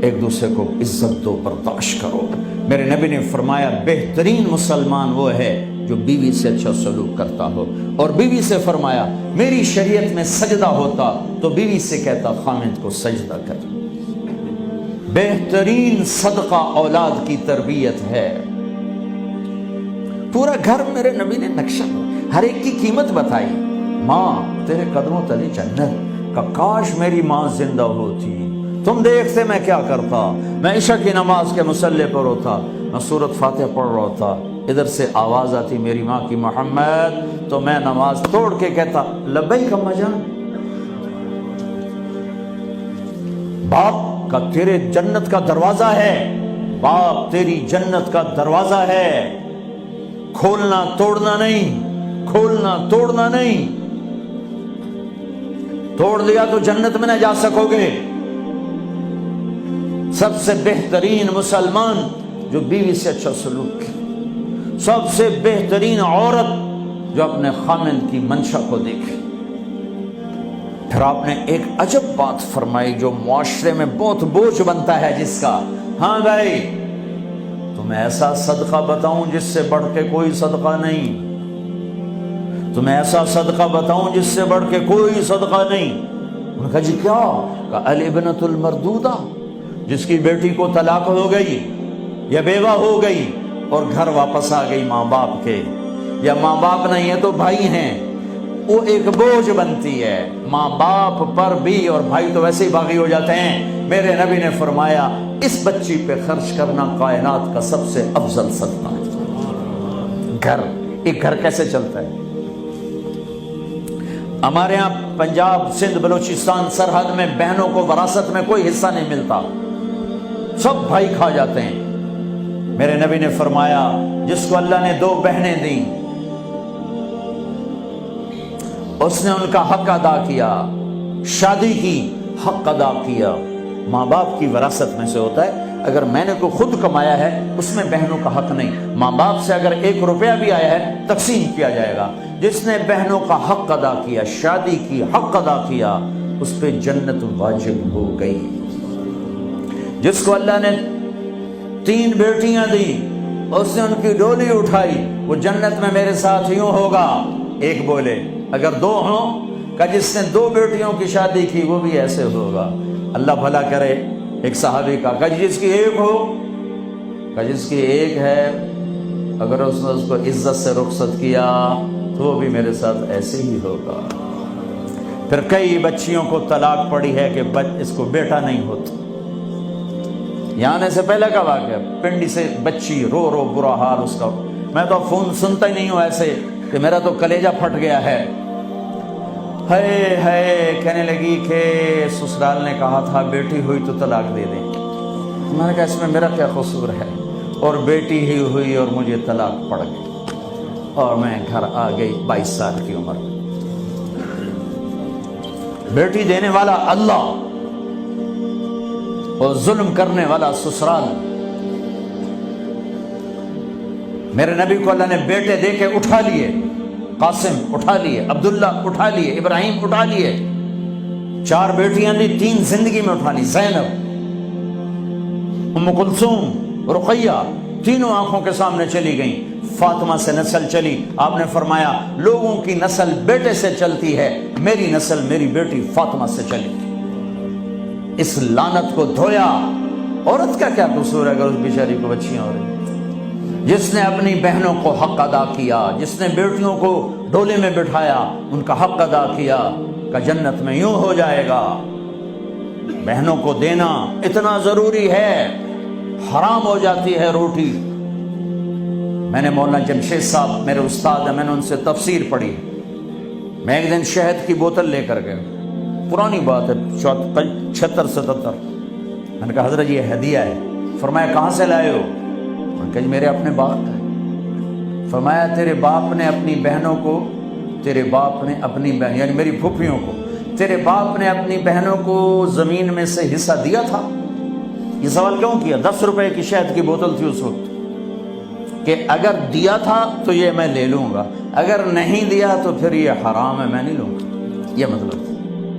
ایک دوسرے کو عزت دو، برداشت کرو۔ میرے نبی نے فرمایا بہترین مسلمان وہ ہے جو بیوی سے اچھا سلوک کرتا ہو، اور بیوی سے فرمایا میری شریعت میں سجدہ ہوتا تو بیوی سے کہتا خامد کو سجدہ کر۔ بہترین صدقہ اولاد کی تربیت ہے۔ پورا گھر میرے نبی نے نقشہ، ہر ایک کی قیمت بتائی۔ ماں تیرے قدموں تلے جنت، کا کاش میری ماں زندہ ہوتی، تم دیکھتے میں کیا کرتا، میں عشاء کی نماز کے مصلی پر ہوتا، میں سورۃ فاتحہ پڑھ رہا ہوتا، ادھر سے آواز آتی میری ماں کی محمد، تو میں نماز توڑ کے کہتا لبیک اماں جان۔ باپ کا تیرے جنت کا دروازہ ہے، باپ تیری جنت کا دروازہ ہے، کھولنا توڑنا نہیں، کھولنا توڑنا نہیں، توڑ دیا تو جنت میں نہ جا سکو گے۔ سب سے بہترین مسلمان جو بیوی سے اچھا سلوک کرے، سب سے بہترین عورت جو اپنے خامند کی منشا کو دیکھے۔ پھر آپ نے ایک عجب بات فرمائی جو معاشرے میں بہت بوجھ بنتا ہے جس کا، ہاں بھائی تمہیں ایسا صدقہ بتاؤں جس سے بڑھ کے کوئی صدقہ نہیں، تمہیں ایسا صدقہ بتاؤں جس سے بڑھ کے کوئی صدقہ نہیں۔ انہوں نے کہا جی کیا؟ کہا الابنۃ المردودہ، جس کی بیٹی کو طلاق ہو گئی یا بیوہ ہو گئی اور گھر واپس آ گئی ماں باپ کے، یا ماں باپ نہیں ہے تو بھائی ہیں، وہ ایک بوجھ بنتی ہے ماں باپ پر بھی، اور بھائی تو ویسے ہی باغی ہو جاتے ہیں۔ میرے نبی نے فرمایا اس بچی پہ خرچ کرنا کائنات کا سب سے افضل صدقہ ہے۔ گھر، ایک گھر کیسے چلتا ہے؟ ہمارے ہاں پنجاب سندھ بلوچستان سرحد میں بہنوں کو وراثت میں کوئی حصہ نہیں ملتا، سب بھائی کھا جاتے ہیں۔ میرے نبی نے فرمایا جس کو اللہ نے 2 بہنیں دیں اس نے ان کا حق ادا کیا، شادی کی حق ادا کیا۔ ماں باپ کی وراثت میں سے ہوتا ہے، اگر میں نے کوئی خود کمایا ہے اس میں بہنوں کا حق نہیں، ماں باپ سے اگر 1 روپیہ بھی آیا ہے تقسیم کیا جائے گا۔ جس نے بہنوں کا حق ادا کیا، شادی کی حق ادا کیا، اس پہ جنت واجب ہو گئی۔ جس کو اللہ نے 3 بیٹیاں دی اس نے ان کی ڈولی اٹھائی، وہ جنت میں میرے ساتھ یوں ہوگا۔ ایک بولے اگر 2 ہوں، کہ جس نے 2 بیٹیوں کی شادی کی وہ بھی ایسے ہوگا۔ اللہ بھلا کرے۔ ایک صحابی کا کہ جس کی 1 ہو، کہ جس کی 1 ہے، اگر اس نے اس کو عزت سے رخصت کیا تو وہ بھی میرے ساتھ ایسے ہی ہوگا۔ پھر کئی بچیوں کو طلاق پڑی ہے کہ اس کو بیٹا نہیں ہوتا۔ یہاں آنے سے پہلے کا واقعہ، پنڈی سے بچی رو رو برا حال اس کا، میں تو فون سنتا ہی نہیں ہوں ایسے کہ میرا تو کلیجہ پھٹ گیا ہے۔ ہے کہنے لگی کہ سسرال نے کہا تھا بیٹی ہوئی تو طلاق دے دیں۔ میں نے کہا اس میں میرا کیا قصور ہے، اور بیٹی ہی ہوئی اور مجھے طلاق پڑ گئی، اور میں گھر آ گئی 22 سال کی عمر میں۔ بیٹی دینے والا اللہ اور ظلم کرنے والا سسرال۔ میرے نبی کو اللہ نے بیٹے دے کے اٹھا لیے، قاسم اٹھا لیے، عبداللہ اٹھا لیے، ابراہیم اٹھا لیے، 4 بیٹیاں دی، 3 زندگی میں اٹھا لی، زینب، ام کلثوم، رقیہ، تینوں آنکھوں کے سامنے چلی گئیں۔ فاطمہ سے نسل چلی، آپ نے فرمایا لوگوں کی نسل بیٹے سے چلتی ہے، میری نسل میری بیٹی فاطمہ سے چلی۔ اس لعنت کو دھویا۔ عورت کا کیا قصور ہے اگر اس بیچاری کو بچیاں ہو رہی؟ جس نے اپنی بہنوں کو حق ادا کیا، جس نے بیٹیوں کو ڈولے میں بٹھایا، ان کا حق ادا کیا، کہ جنت میں یوں ہو جائے گا۔ بہنوں کو دینا اتنا ضروری ہے، حرام ہو جاتی ہے روٹی۔ میں نے مولانا جمشید صاحب میرے استاد ہیں، میں نے ان سے تفسیر پڑھی۔ میں ایک دن شہد کی بوتل لے کر گیا، پرانی بات ہے 76-77۔ میں نے کہا حضرت یہ ہدیہ ہے۔ فرمایا کہاں سے لائے ہو؟ میں نے کہا میرے اپنے باپ کا ہے۔ فرمایا تیرے باپ نے اپنی بہنوں کو، تیرے باپ نے اپنی بہن یعنی میری پھوپھیوں کو، تیرے باپ نے اپنی بہنوں کو زمین میں سے حصہ دیا تھا؟ یہ سوال کیوں کیا؟ 10 روپے کی شہد کی بوتل تھی اس وقت، کہ اگر دیا تھا تو یہ میں لے لوں گا، اگر نہیں دیا تو پھر یہ حرام ہے، میں نہیں لوں گا، یہ مطلب۔